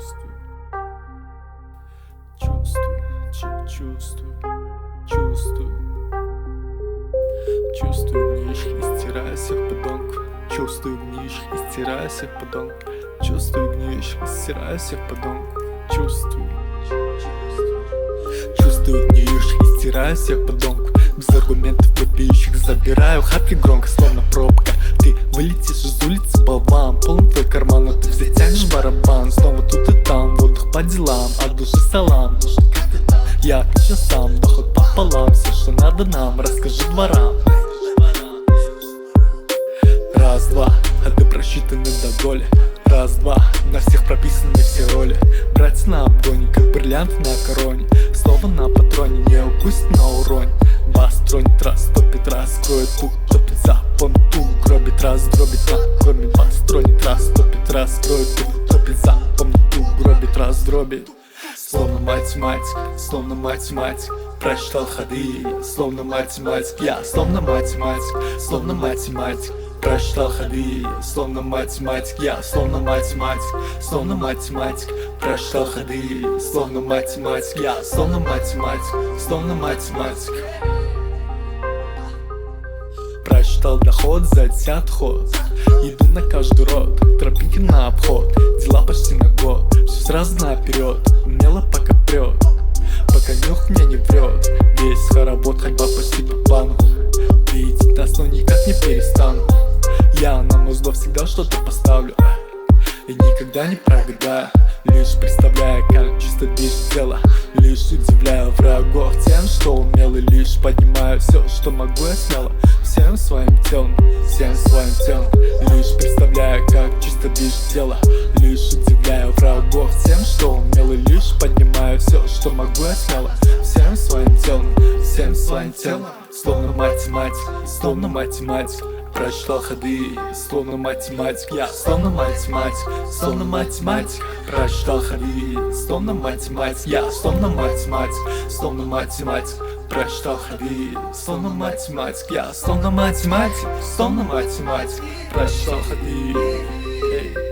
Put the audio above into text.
чувствую, чувствую, чувствую, чувствую, чувствую, гнишь и стираю всех подонков. Чувствую, гнишь и стираю всех подонков. Чувствую, гнишь и стираю всех подонков. Чувствую, чувствую, гнишь и стираю всех подонков. Без аргументов вопиющих забираю хапки громко, словно пробка. Ты вылетишь из улицы, болван, полон твой карман, но ты затянешь барабан. Снова тут и там, воздух по делам, от души салам. Я отлично сам, доход пополам, все, что надо нам, расскажи дворам. Раз-два, а ты просчитаны до доли. Раз-два, на всех прописаны все роли. Брать на обгоне, как бриллиант на короне. Слово на патроне, не упусть на уроне. Бас тронет раз, топит раз, скроет пук, топит запон, пук, гробит раз, дробит на корме. Бас тронет раз, топит раз, скроет пук, топит запон, пук, гробит раз, дробит. Словно математик, словно математик, прочитал ходы, словно математик. Я словно математик, словно математик, прочитал ходы, словно математик. Я словно математик, словно математик, прочитал ходы, словно математик. Я словно математик, словно математик. Прочитал доход, затят ход, иду на каждый рот, тропинки на обход, дела почти на год, все сразу наперед, умело пока прет, пока нюх меня не врет. Весь хоровод, ходьба почти по плану, видеть нас, но никак не перестану. Я на мозгов всегда что-то поставлю и никогда не прогадаю, лишь представляя, как чисто движет тело. Лишь удивляю врагов тем, что умел, и лишь поднимаю все, что могу я смело. Всем своим телом, всем своим телом. Лишь представляю, как чисто движет тело. Лишь удивляю врагов тем, что умел, и лишь поднимаю все, что могу я смело. Всем своим телом, всем своим телом. Словно математик, словно математик, прочитал ходы, словно математик. Я словно математик, словно математик, прочитал ходы, словно математик. Я словно математик, словно математик, прочитал ходы, словно математик. Я словно математик, словно математик, прочитал ходы.